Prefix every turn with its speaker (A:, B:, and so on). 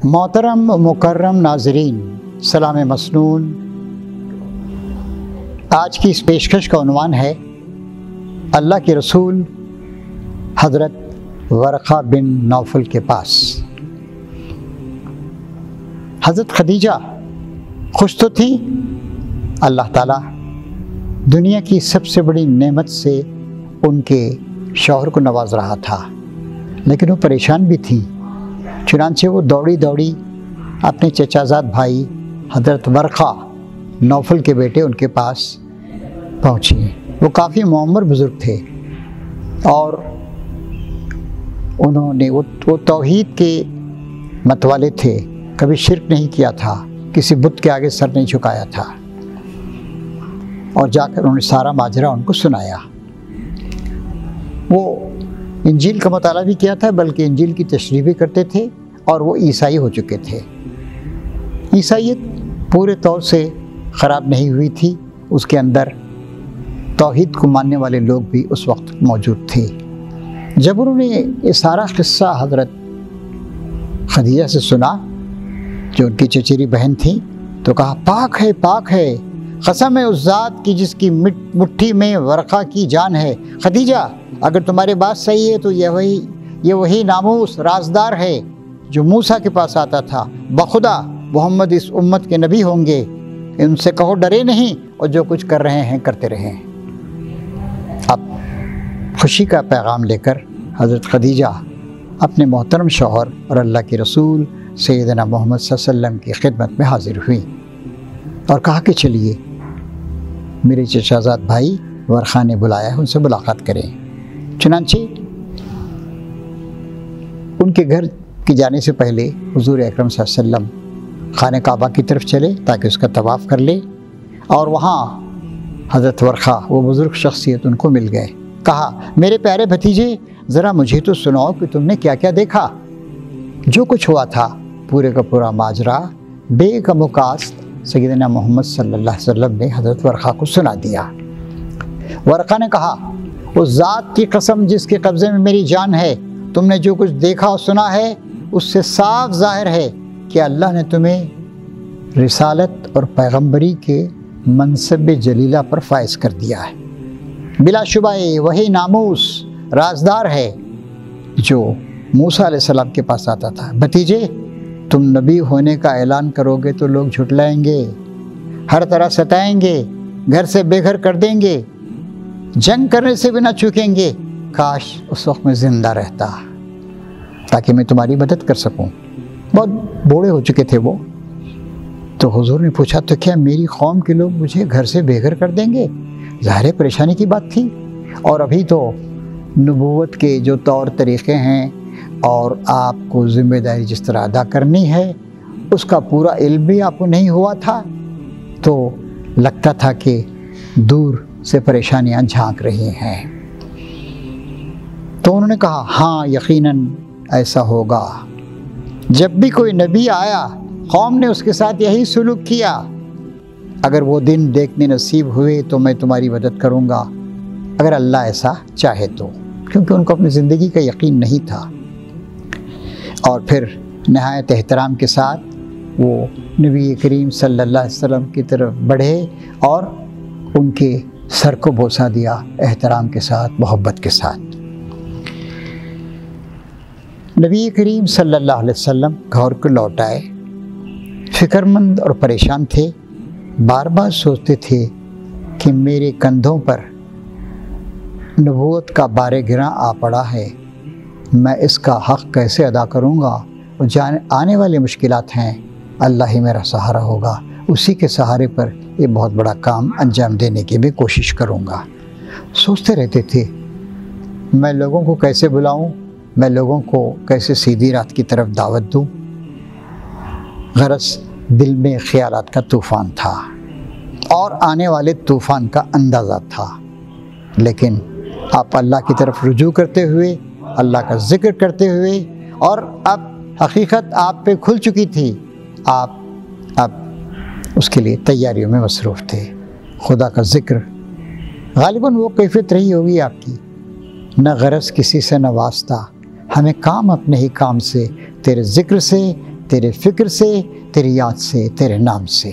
A: محترم مکرم ناظرین، سلام مسنون۔ آج کی اس پیشکش کا عنوان ہے اللہ کے رسول حضرت ورقہ بن نوفل کے پاس۔ حضرت خدیجہ خوش تو تھی، اللہ تعالیٰ دنیا کی سب سے بڑی نعمت سے ان کے شوہر کو نواز رہا تھا، لیکن وہ پریشان بھی تھی۔ چنانچہ وہ دوڑی دوڑی اپنے چچا زاد بھائی حضرت ورقہ نوفل کے بیٹے ان کے پاس پہنچی۔ وہ کافی معمر بزرگ تھے اور انہوں نے وہ توحید کے متوالے تھے، کبھی شرک نہیں کیا تھا، کسی بت کے آگے سر نہیں جھکایا تھا، اور جا کر انہوں نے سارا ماجرا ان کو سنایا۔ وہ انجیل کا مطالعہ بھی کیا تھا، بلکہ انجیل کی تشریح بھی کرتے تھے، اور وہ عیسائی ہو چکے تھے۔ عیسائیت پورے طور سے خراب نہیں ہوئی تھی، اس کے اندر توحید کو ماننے والے لوگ بھی اس وقت موجود تھے۔ جب انہوں نے یہ سارا قصہ حضرت خدیجہ سے سنا، جو ان کی چچیری بہن تھی، تو کہا پاک ہے، پاک ہے، قسم ہے اس ذات کی جس کی مٹھی میں ورقہ کی جان ہے۔ خدیجہ، اگر تمہاری بات صحیح ہے تو یہ وہی ناموس رازدار ہے جو موسیٰ کے پاس آتا تھا۔ بخدا محمد اس امت کے نبی ہوں گے، ان سے کہو ڈرے نہیں، اور جو کچھ کر رہے ہیں کرتے رہیں۔ اب خوشی کا پیغام لے کر حضرت خدیجہ اپنے محترم شوہر اور اللہ کے رسول سیدنا محمد صلی اللہ علیہ وسلم کی خدمت میں حاضر ہوئیں اور کہا کہ چلیے، میرے چچا زاد بھائی ورقہ نے بلایا ہے، ان سے ملاقات کریں۔ چنانچہ ان کے گھر کی جانے سے پہلے حضور اکرم صلی اللہ علیہ وسلم خانہ کعبہ کی طرف چلے تاکہ اس کا طواف کر لے، اور وہاں حضرت ورقہ وہ بزرگ شخصیت ان کو مل گئے۔ کہا میرے پیارے بھتیجے، ذرا مجھے تو سناؤ کہ تم نے کیا کیا دیکھا۔ جو کچھ ہوا تھا پورے کا پورا ماجرا بے کم و کاست سیدنا محمد صلی اللہ علیہ وسلم نے حضرت ورقہ کو سنا دیا۔ ورقہ نے کہا اس ذات کی قسم جس کے قبضے میں میری جان ہے، تم نے جو کچھ دیکھا اور سنا ہے اس سے صاف ظاہر ہے کہ اللہ نے تمہیں رسالت اور پیغمبری کے منصب جلیلہ پر فائز کر دیا ہے۔ بلا شبہ وہی ناموس رازدار ہے جو موسیٰ علیہ السلام کے پاس آتا تھا۔ بھتیجے، تم نبی ہونے کا اعلان کرو گے تو لوگ جھٹلائیں گے، ہر طرح ستائیں گے، گھر سے بے گھر کر دیں گے، جنگ کرنے سے بھی نہ چوکیں گے۔ کاش اس وقت میں زندہ رہتا تاکہ میں تمہاری مدد کر سکوں۔ بہت بوڑھے ہو چکے تھے وہ۔ تو حضور نے پوچھا تو کیا میری قوم کے لوگ مجھے گھر سے بے گھر کر دیں گے؟ ظاہر پریشانی کی بات تھی، اور ابھی تو نبوت کے جو طور طریقے ہیں اور آپ کو ذمہ داری جس طرح ادا کرنی ہے اس کا پورا علم بھی آپ کو نہیں ہوا تھا، تو لگتا تھا کہ دور سے پریشانیاں جھانک رہی ہیں۔ تو انہوں نے کہا ہاں یقیناً ایسا ہوگا، جب بھی کوئی نبی آیا قوم نے اس کے ساتھ یہی سلوک کیا۔ اگر وہ دن دیکھنے نصیب ہوئے تو میں تمہاری مدد کروں گا، اگر اللہ ایسا چاہے تو، کیونکہ ان کو اپنی زندگی کا یقین نہیں تھا۔ اور پھر نہایت احترام کے ساتھ وہ نبی کریم صلی اللہ علیہ وسلم کی طرف بڑھے اور ان کے سر کو بوسہ دیا احترام کے ساتھ، محبت کے ساتھ۔ نبی کریم صلی اللہ علیہ وسلم گھر کو لوٹ آئے، فکر مند اور پریشان تھے، بار بار سوچتے تھے کہ میرے کندھوں پر نبوت کا بار گراں آ پڑا ہے، میں اس کا حق کیسے ادا کروں گا، اور آنے والی مشکلات ہیں، اللہ ہی میرا سہارا ہوگا، اسی کے سہارے پر یہ بہت بڑا کام انجام دینے کی بھی کوشش کروں گا۔ سوچتے رہتے تھے میں لوگوں کو کیسے بلاؤں، میں لوگوں کو کیسے سیدھی رات کی طرف دعوت دوں۔ غرض دل میں خیالات کا طوفان تھا اور آنے والے طوفان کا اندازہ تھا، لیکن آپ اللہ کی طرف رجوع کرتے ہوئے، اللہ کا ذکر کرتے ہوئے، اور اب حقیقت آپ پہ کھل چکی تھی، آپ اب اس کے لیے تیاریوں میں مصروف تھے۔ خدا کا ذکر غالباً وہ کیفیت رہی ہوگی آپ کی، نہ غرض کسی سے نہ واسطہ، ہمیں کام اپنے ہی کام سے، تیرے ذکر سے تیرے فکر سے، تیری یاد سے، تیرے نام سے۔